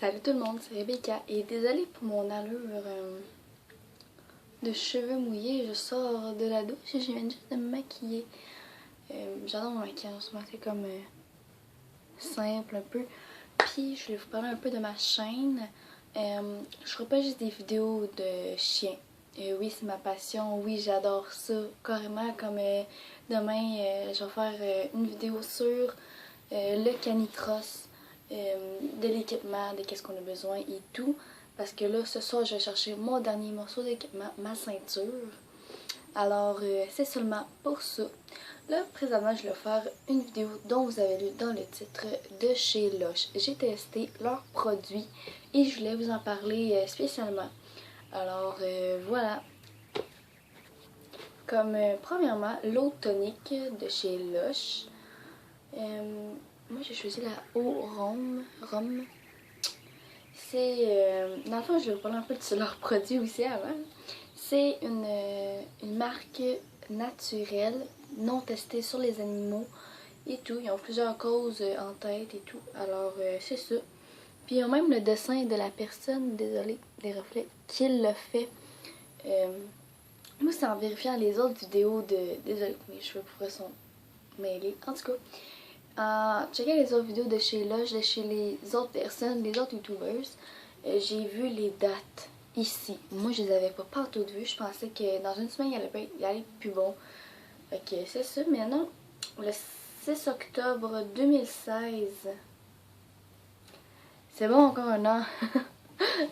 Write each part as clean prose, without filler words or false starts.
Salut tout le monde, c'est Rebecca et désolée pour mon allure de cheveux mouillés. Je sors de la douche et je viens juste de me maquiller. J'adore mon maquillage en ce moment, c'est comme simple un peu. Puis je vais vous parler un peu de ma chaîne. Je ferai pas juste des vidéos de chiens. Oui, c'est ma passion, oui j'adore ça carrément. Comme demain je vais faire une vidéo sur le canicross. De l'équipement, de qu'est-ce qu'on a besoin et tout. Parce que là, ce soir, je vais chercher mon dernier morceau d'équipement, ma ceinture. Alors, c'est seulement pour ça. Là, présentement, je vais faire une vidéo dont vous avez lu dans le titre de chez Lush. J'ai testé leurs produits et je voulais vous en parler spécialement. Alors, voilà. Comme premièrement, l'eau tonique de chez Lush. Moi j'ai choisi la Rome. C'est. Dans le fond, je vais vous parler un peu de leurs produits aussi avant. C'est une marque naturelle, non testée sur les animaux et tout. Ils ont plusieurs causes en tête et tout. Alors c'est ça. Puis ils ont même le dessin de la personne, désolée, des reflets, qui le fait. Moi c'est en vérifiant les autres vidéos de. Désolée, mes cheveux pourraient sont mêlés. En tout cas. En checkant les autres vidéos de chez Lush, de chez les autres personnes, les autres youtubers, j'ai vu les dates ici. Moi, je les avais pas partout vues. Je pensais que dans une semaine, il allait être plus bon. Ok, c'est ça. Maintenant, le 6 octobre 2016. C'est bon, encore un an.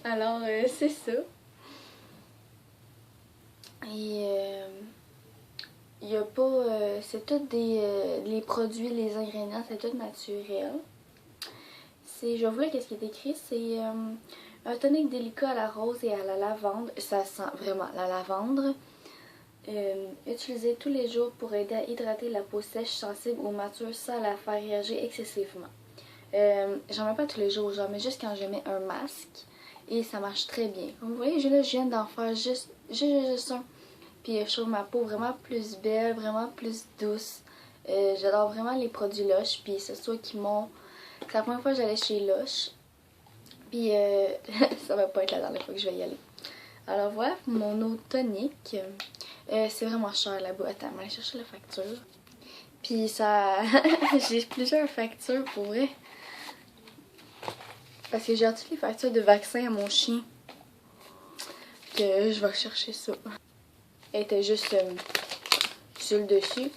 Alors, c'est ça. Et il y a pas... c'est tout les produits, les ingrédients, c'est tout naturel. Je vais vous lire qu'est-ce qui est écrit. C'est un tonique délicat à la rose et à la lavande. Ça sent vraiment la lavande. Utilisé tous les jours pour aider à hydrater la peau sèche, sensible ou mature sans la faire réagir excessivement. J'en mets pas tous les jours, j'en mets juste quand je mets un masque. Et ça marche très bien. Comme vous voyez, je viens d'en faire juste un. Puis je trouve ma peau vraiment plus belle, vraiment plus douce. J'adore vraiment les produits Lush. Puis c'est soit qui m'ont... C'est la première fois que j'allais chez Lush. Puis ça va pas être la dernière fois que je vais y aller. Alors voilà, mon eau tonique. C'est vraiment cher là-bas. Attends, on va aller chercher la facture. Puis ça... j'ai plusieurs factures pour vrai. Parce que j'ai reçu les factures de vaccin à mon chien. Que je vais chercher ça. Elle était juste sur le dessus.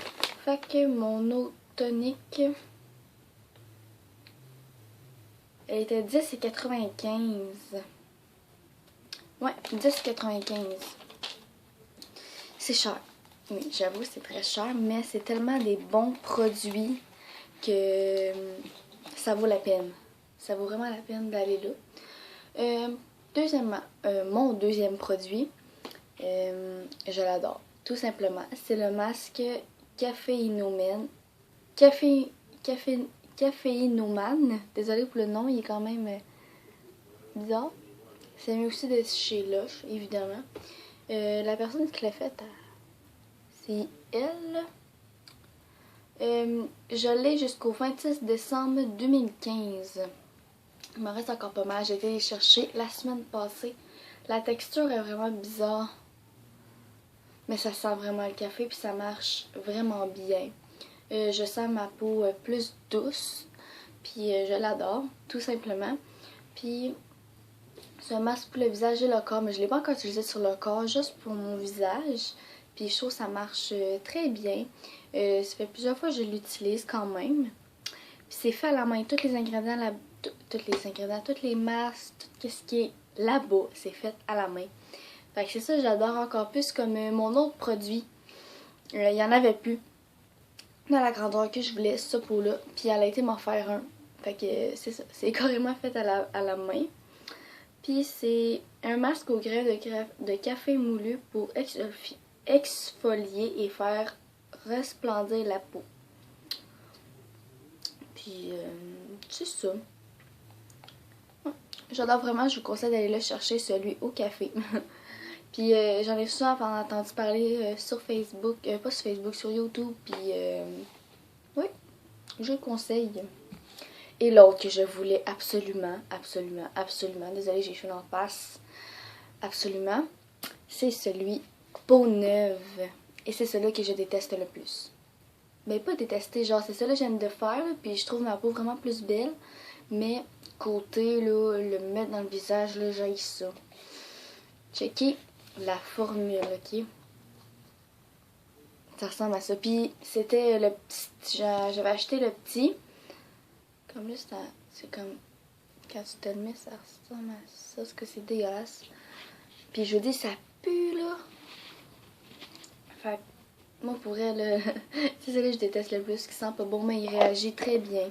Fait que mon eau tonique... Elle était 10,95. Ouais, 10,95. C'est cher. Oui, j'avoue, c'est très cher, mais c'est tellement des bons produits que ça vaut la peine. Ça vaut vraiment la peine d'aller là. Deuxièmement, mon deuxième produit, je l'adore. Tout simplement, c'est le masque caféinomane. Caféinomane. Désolée pour le nom, il est quand même bizarre. C'est mieux aussi de chez Lush, évidemment. La personne qui l'a fait, c'est elle. Je l'ai jusqu'au 26 décembre 2015. Il me reste encore pas mal. J'ai été les chercher la semaine passée. La texture est vraiment bizarre. Mais ça sent vraiment le café puis ça marche vraiment bien. Je sens ma peau plus douce. Puis je l'adore, tout simplement. Puis c'est un masque pour le visage et le corps. Mais je ne l'ai pas encore utilisé sur le corps, juste pour mon visage. Puis je trouve que ça marche très bien. Ça fait plusieurs fois que je l'utilise quand même. Puis c'est fait à la main. Tous les ingrédients, tous les masques, tout ce qui est là-bas, c'est fait à la main. Fait que c'est ça, j'adore encore plus comme mon autre produit. Il n'y en avait plus dans la grandeur que je voulais, ce pot-là. Puis elle a été m'en faire un. Fait que c'est ça, c'est carrément fait à la main. Puis c'est un masque au grain de café moulu pour exfolier et faire resplendir la peau. Puis c'est ça. J'adore vraiment, je vous conseille d'aller le chercher, celui au café. Puis j'en ai souvent entendu parler sur Facebook, pas sur Facebook, sur YouTube. Puis oui, je le conseille. Et l'autre que je voulais absolument, désolée j'ai chaud en face, absolument, c'est celui peau neuve. Et c'est celui que je déteste le plus. Mais pas détester, genre c'est ça que j'aime de faire, là, puis je trouve ma peau vraiment plus belle. Mais côté, là, le mettre dans le visage, là, j'haïs ça. Checker la formule, ok? Ça ressemble à ça. Puis c'était le petit, j'avais acheté le petit. Comme là, c'est comme, quand tu te le mets, ça ressemble à ça, parce que c'est dégueulasse. Puis je vous dis, ça pue, là. Fait que, moi, pour elle, c'est celui que je déteste le plus, qui sent pas bon, mais il réagit très bien.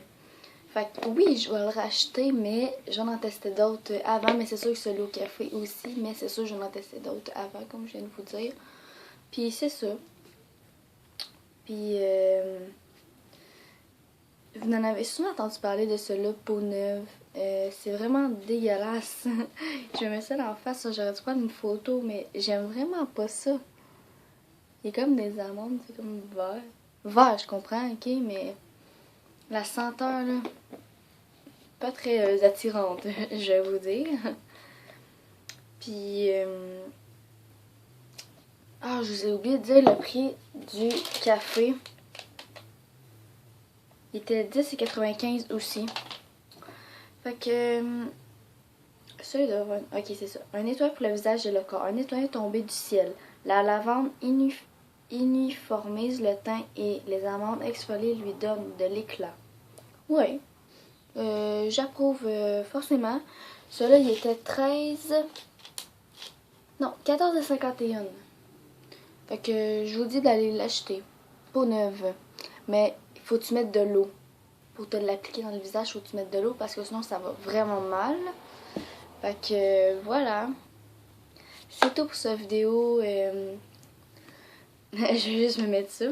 Fait que oui, je vais le racheter, mais j'en ai testé d'autres avant. Mais c'est sûr que celui au café aussi, mais c'est sûr que j'en ai testé d'autres avant, comme je viens de vous dire. Puis c'est ça. Puis vous en avez souvent entendu parler de celui-là, peau neuve. C'est vraiment dégueulasse. Je me mets ça en face, j'aurais dû prendre une photo, mais j'aime vraiment pas ça. Il est comme des amandes, c'est comme vert. Vert, je comprends, ok, mais la senteur, là, pas très attirante, je vais vous dire. Puis, ah, je vous ai oublié de dire le prix du café. Il était 10,95 aussi. Fait que, celui-là, ok, c'est ça. Un nettoyant pour le visage et le corps. Un nettoyant tombé du ciel. La lavande uniformise le teint et les amandes exfoliées lui donnent de l'éclat. Oui, j'approuve forcément. Celui-là, il était 13... Non, 14,51. Fait que je vous dis d'aller l'acheter. Peau neuve. Mais il faut que tu mettes de l'eau. Pour te l'appliquer dans le visage, il faut que tu mettes de l'eau parce que sinon ça va vraiment mal. Fait que voilà. C'est tout pour cette vidéo. Je vais juste me mettre ça.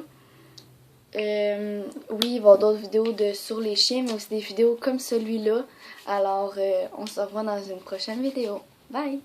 Oui, il va y avoir d'autres vidéos sur les chiens, mais aussi des vidéos comme celui-là. Alors, on se revoit dans une prochaine vidéo. Bye!